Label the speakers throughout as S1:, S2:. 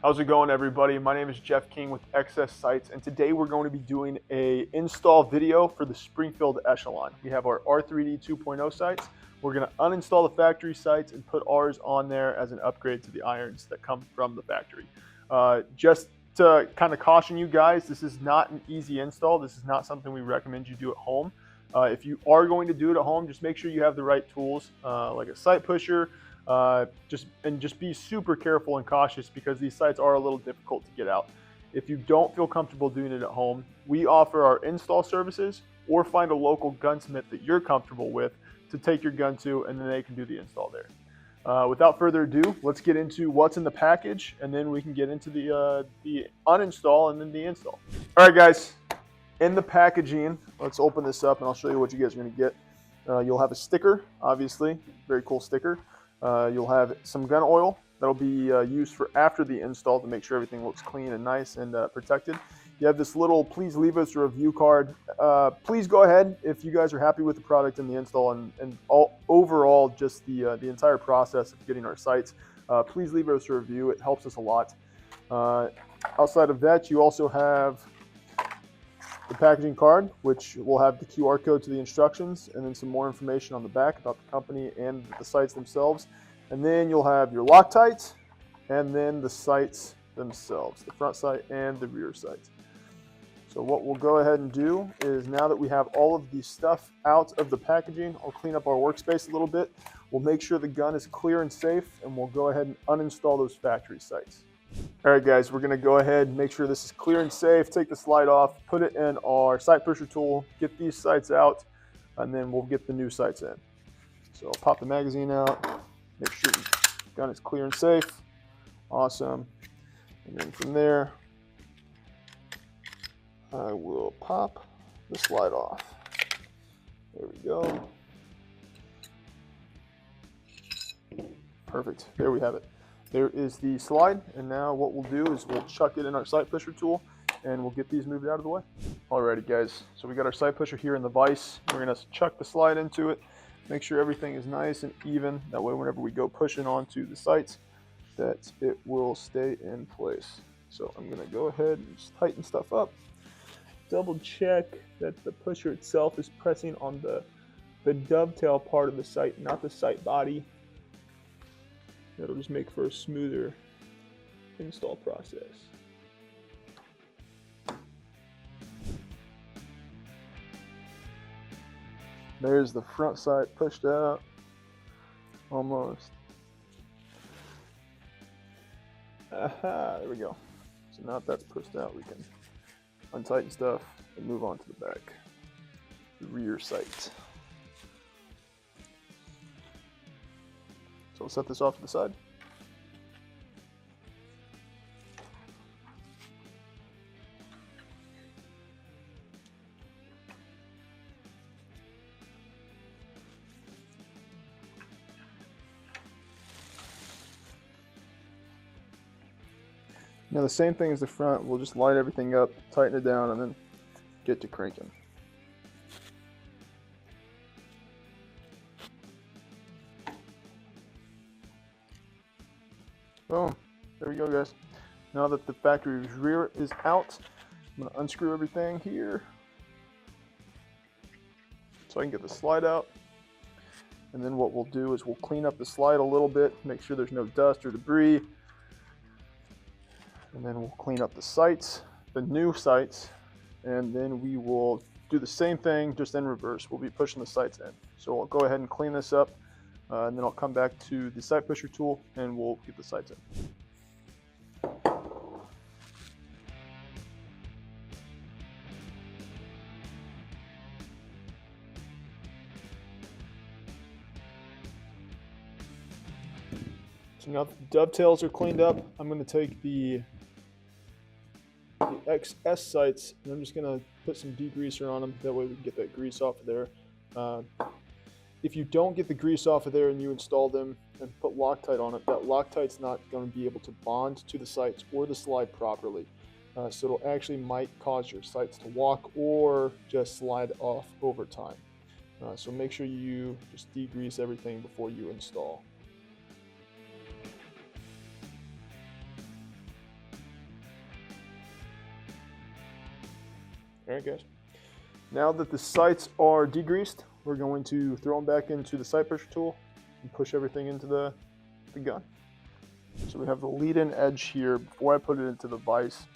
S1: How's it going, everybody? My name is Jeff King with XS Sights, and today we're going to be doing a install video for the Springfield Echelon. We have our R3D 2.0 sights. We're going to uninstall the factory sights and put ours on there as an upgrade to the irons that come from the factory. Just to kind of caution you guys, this is not an easy install. This is not something we recommend you do at home. If you are going to do it at home, just make sure you have the right tools, like a sight pusher. Just be super careful and cautious because these sights are a little difficult to get out. If you don't feel comfortable doing it at home, we offer our install services, or find a local gunsmith that you're comfortable with to take your gun to, and then they can do the install there. Without further ado, let's get into what's in the package, and then we can get into the uninstall and then the install. All right, guys, in the packaging, let's open this up and I'll show you what you guys are going to get. You'll have a sticker, obviously, very cool sticker. You'll have some gun oil that'll be used for after the install to make sure everything looks clean and nice and protected. You have this little please leave us a review card. Please go ahead if you guys are happy with the product and the install and overall just the entire process of getting our sights. Please leave us a review. It helps us a lot. Outside of that, you also have the packaging card, which will have the QR code to the instructions and then some more information on the back about the company and the sights themselves. And then you'll have your Loctite and then the sights themselves, the front sight and the rear sight. So what we'll go ahead and do is, now that we have all of the stuff out of the packaging, I'll clean up our workspace a little bit. We'll make sure the gun is clear and safe, and we'll go ahead and uninstall those factory sights. All right, guys, we're gonna go ahead and make sure this is clear and safe, take the slide off, put it in our sight pusher tool, get these sights out, and then we'll get the new sights in. So I'll pop the magazine out, make sure the gun is clear and safe. Awesome. And then from there, I will pop the slide off. There we go. Perfect, there we have it. There is the slide, and now what we'll do is we'll chuck it in our sight pusher tool and we'll get these moved out of the way. Alrighty, guys, so we got our sight pusher here in the vise. We're gonna chuck the slide into it, make sure everything is nice and even. That way whenever we go pushing onto the sights, that it will stay in place. So I'm gonna go ahead and just tighten stuff up. Double check that the pusher itself is pressing on the dovetail part of the sight, not the sight body. That'll just make for a smoother install process. There's the front sight pushed out, almost. Aha, there we go. So now that that's pushed out, we can untighten stuff and move on to the back, the rear sight. So we'll set this off to the side. Now the same thing as the front, we'll just light everything up, tighten it down, and then get to cranking. Boom, there we go, guys. Now that the factory rear is out, I'm gonna unscrew everything here so I can get the slide out. And then what we'll do is we'll clean up the slide a little bit, make sure there's no dust or debris. And then we'll clean up the sights, the new sights, and then we will do the same thing, just in reverse. We'll be pushing the sights in. So I'll go ahead and clean this up. And then I'll come back to the sight pusher tool and we'll get the sights in. So now that the dovetails are cleaned up, I'm going to take the XS sights and I'm just going to put some degreaser on them. That way we can get that grease off of there. If you don't get the grease off of there and you install them and put Loctite on it, that Loctite's not going to be able to bond to the sights or the slide properly. So it'll actually might cause your sights to walk or just slide off over time. So make sure you just degrease everything before you install. All right, guys. Now that the sights are degreased, we're going to throw them back into the sight pusher tool and push everything into the gun. So we have the lead-in edge here before I put it into the vise.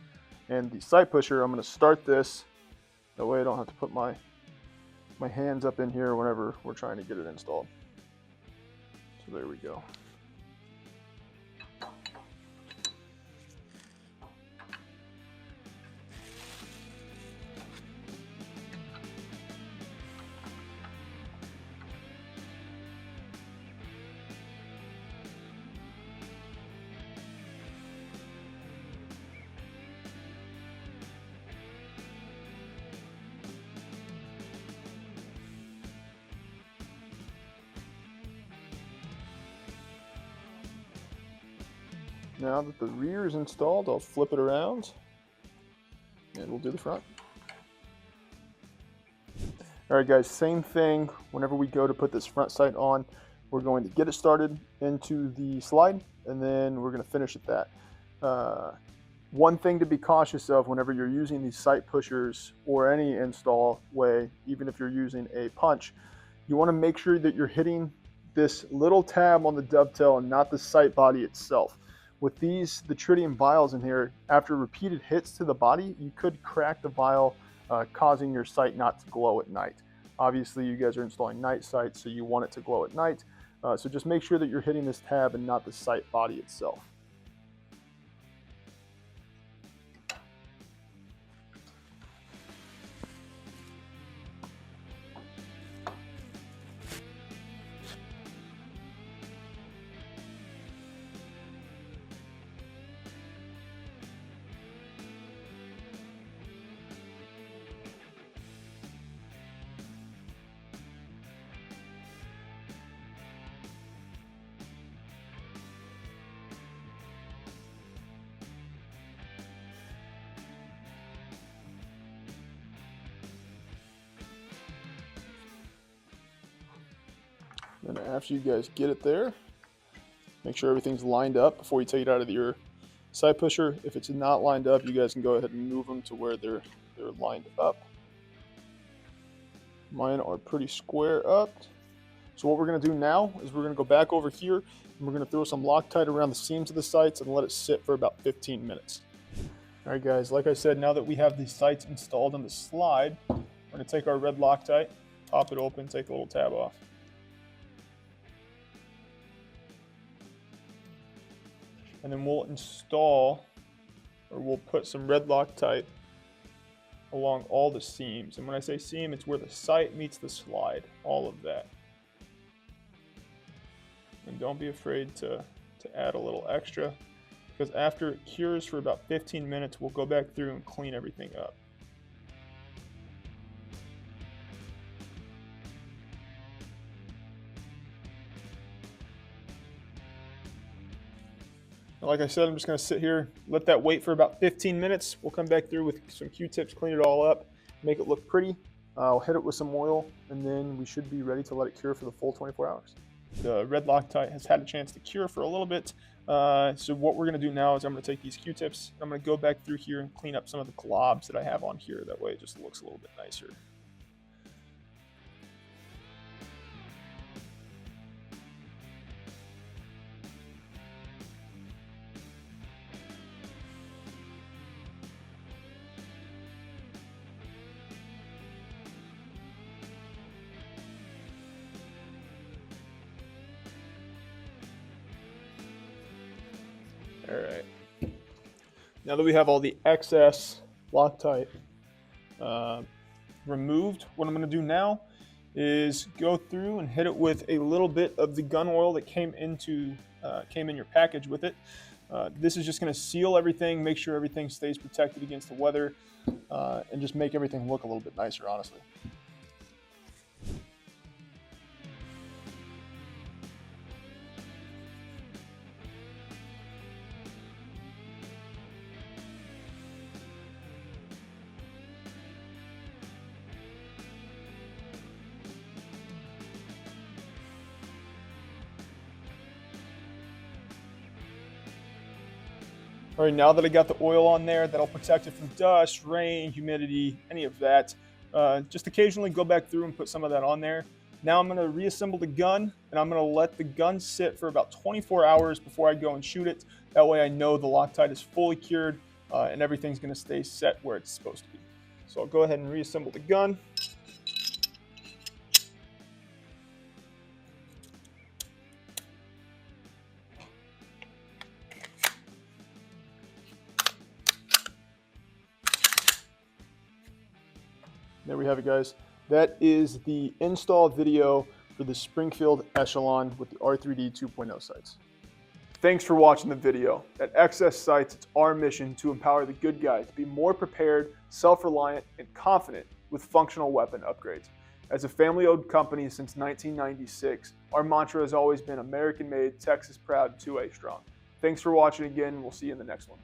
S1: And the sight pusher, I'm going to start this. That way I don't have to put my hands up in here whenever we're trying to get it installed. So there we go. Now that the rear is installed, I'll flip it around and we'll do the front. All right, guys, same thing. Whenever we go to put this front sight on, we're going to get it started into the slide and then we're going to finish at that. One thing to be cautious of whenever you're using these sight pushers or any install way, even if you're using a punch, you want to make sure that you're hitting this little tab on the dovetail and not the sight body itself. With these, the tritium vials in here, after repeated hits to the body, you could crack the vial, causing your sight not to glow at night. Obviously, you guys are installing night sights, so you want it to glow at night. So just make sure that you're hitting this tab and not the sight body itself. Then after you guys get it there, make sure everything's lined up before you take it out of your sight pusher. If it's not lined up, you guys can go ahead and move them to where they're lined up. Mine are pretty square up. So what we're going to do now is we're going to go back over here and we're going to throw some Loctite around the seams of the sights and let it sit for about 15 minutes. All right, guys, like I said, now that we have the sights installed on the slide, we're going to take our red Loctite, pop it open, take the little tab off. And then we'll install, or we'll put some red Loctite along all the seams. And when I say seam, it's where the sight meets the slide, all of that. And don't be afraid to add a little extra, because after it cures for about 15 minutes, we'll go back through and clean everything up. Like I said, I'm just going to sit here, let that wait for about 15 minutes. We'll come back through with some Q-tips, clean it all up, make it look pretty. I'll hit it with some oil, and then we should be ready to let it cure for the full 24 hours. The red Loctite has had a chance to cure for a little bit. So what we're going to do now is I'm going to take these Q-tips, I'm going to go back through here and clean up some of the globs that I have on here. That way it just looks a little bit nicer. All right. Now that we have all the excess Loctite removed, what I'm going to do now is go through and hit it with a little bit of the gun oil that came in your package with it. This is just going to seal everything, make sure everything stays protected against the weather, and just make everything look a little bit nicer, honestly. All right, now that I got the oil on there, that'll protect it from dust, rain, humidity, any of that. Just occasionally go back through and put some of that on there. Now I'm going to reassemble the gun, and I'm going to let the gun sit for about 24 hours before I go and shoot it. That way I know the Loctite is fully cured and everything's going to stay set where it's supposed to be. So I'll go ahead and reassemble the gun. There we have it, guys. That is the install video for the Springfield Echelon with the R3D 2.0 sights. Thanks for watching the video. At XS Sights, it's our mission to empower the good guy to be more prepared, self-reliant, and confident with functional weapon upgrades. As a family-owned company since 1996, our mantra has always been American-made, Texas-proud, 2A strong. Thanks for watching again, and we'll see you in the next one.